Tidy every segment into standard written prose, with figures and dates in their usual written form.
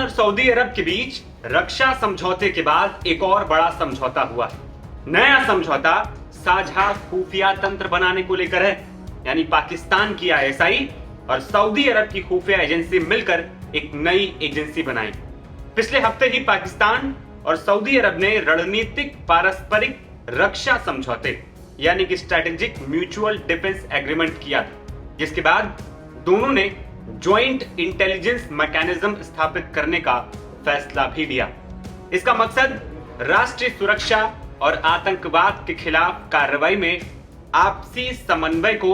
और सऊदी अरब के बीच रक्षा समझौते के बाद एक और बड़ा समझौता हुआ है। नया समझौता साझा खुफिया तंत्र बनाने को लेकर है, यानी पाकिस्तान की आईएसआई और सऊदी अरब की खुफिया एजेंसी मिलकर एक नई एजेंसी बनाई। पिछले हफ्ते ही पाकिस्तान और सऊदी अरब ने रणनीतिक पारस्परिक रक्षा समझौते यानी कि स्ट्रेटेजिक म्यूचुअल डिफेंस एग्रीमेंट किया, जिसके बाद दोनों ने ज्वाइंट इंटेलिजेंस मैकेनिज्म स्थापित करने का फैसला भी लिया। इसका मकसद राष्ट्रीय सुरक्षा और आतंकवाद के खिलाफ कार्रवाई में आपसी समन्वय को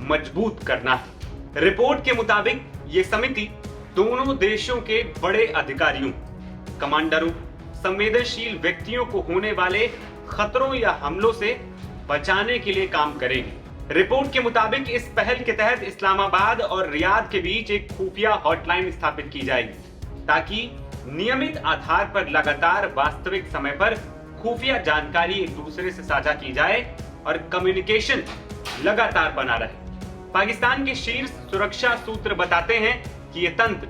मजबूत करना है। रिपोर्ट के मुताबिक ये समिति दोनों देशों के बड़े अधिकारियों, कमांडरों, संवेदनशील व्यक्तियों को होने वाले खतरों या हमलों से बचाने के लिए काम करेगी। रिपोर्ट के मुताबिक इस पहल के तहत इस्लामाबाद और रियाद के बीच एक खुफिया हॉटलाइन स्थापित की जाएगी, ताकि नियमित आधार पर लगातार वास्तविक समय पर खुफिया जानकारी एक दूसरे से साझा की जाए और कम्युनिकेशन लगातार बना रहे। पाकिस्तान के शीर्ष सुरक्षा सूत्र बताते हैं कि यह तंत्र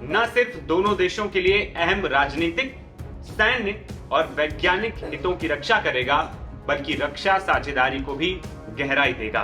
न सिर्फ दोनों देशों के लिए अहम राजनीतिक, सैन्य और वैज्ञानिक हितों की रक्षा करेगा, बल्कि रक्षा साझेदारी को भी गहराई देगा।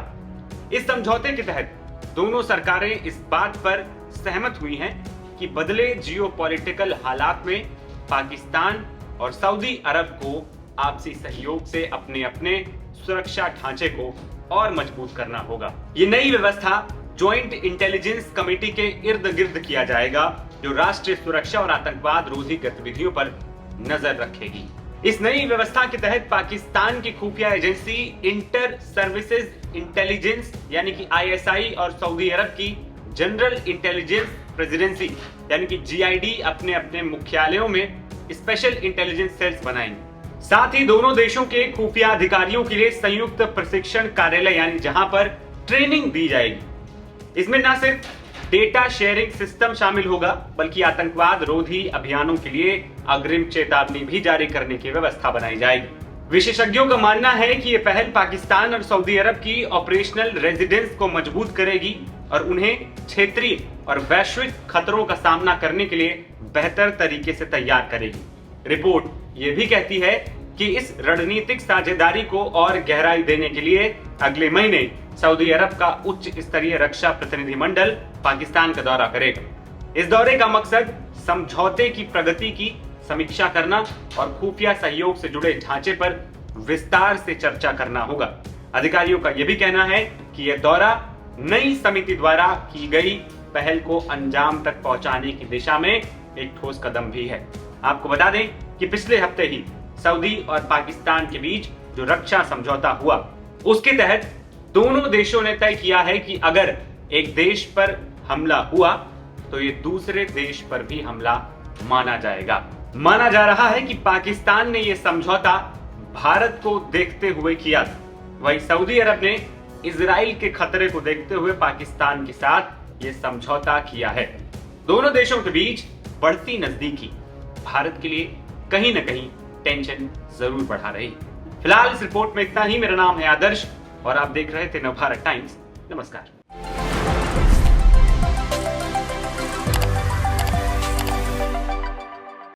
इस समझौते के तहत दोनों सरकारें इस बात पर सहमत हुई हैं कि बदले जियोपॉलिटिकल हालात में पाकिस्तान और सऊदी अरब को आपसी सहयोग से अपने अपने सुरक्षा ढांचे को और मजबूत करना होगा। ये नई व्यवस्था ज्वाइंट इंटेलिजेंस कमेटी के इर्द गिर्द किया जाएगा, जो राष्ट्रीय सुरक्षा और आतंकवाद रोधी गतिविधियों पर नजर रखेगी। इस नई व्यवस्था के तहत पाकिस्तान की खुफिया एजेंसी इंटर सर्विसेज इंटेलिजेंस यानी कि आईएसआई और सऊदी अरब की जनरल इंटेलिजेंस प्रेसिडेंसी यानी कि जीआईडी अपने अपने मुख्यालयों में स्पेशल इंटेलिजेंस सेल्स बनाएंगे। साथ ही दोनों देशों के खुफिया अधिकारियों के लिए संयुक्त प्रशिक्षण कार्यालय यानी जहां पर ट्रेनिंग दी जाएगी। इसमें न सिर्फ डेटा शेयरिंग सिस्टम शामिल होगा, बल्कि आतंकवाद रोधी अभियानों के लिए अग्रिम चेतावनी भी जारी करने की व्यवस्था बनाई जाएगी। विशेषज्ञों का मानना है कि यह पहल पाकिस्तान और सऊदी अरब की ऑपरेशनल रेजिडेंस को मजबूत करेगी और उन्हें क्षेत्रीय और वैश्विक खतरों का सामना करने के लिए बेहतर तरीके से तैयार करेगी। रिपोर्ट यह भी कहती है कि इस रणनीतिक साझेदारी को और गहराई देने के लिए अगले महीने सऊदी अरब का उच्च स्तरीय रक्षा प्रतिनिधिमंडल पाकिस्तान का दौरा करेगा। इस दौरे का मकसद समझौते की प्रगति की समीक्षा करना और खुफिया सहयोग से जुड़े ढांचे पर विस्तार से चर्चा करना होगा। अधिकारियों का यह भी कहना है कि यह दौरा नई समिति द्वारा की गई पहल को अंजाम तक पहुंचाने की दिशा में एक ठोस कदम भी है। आपको बता दें कि पिछले हफ्ते ही सऊदी और पाकिस्तान के बीच जो रक्षा समझौता हुआ, उसके तहत दोनों देशों ने तय किया है कि अगर एक देश पर हमला हुआ तो ये दूसरे देश पर भी हमला माना जाएगा। माना जा रहा है कि पाकिस्तान ने यह समझौता भारत को देखते हुए किया था, वहीं सऊदी अरब ने इजराइल के खतरे को देखते हुए पाकिस्तान के साथ यह समझौता किया है। दोनों देशों के बीच बढ़ती नजदीकी भारत के लिए कहीं न कहीं टेंशन जरूर बढ़ा रही। फिलहाल इस रिपोर्ट में इतना ही। मेरा नाम है आदर्श और आप देख रहे थे नवभारत टाइम्स। नमस्कार।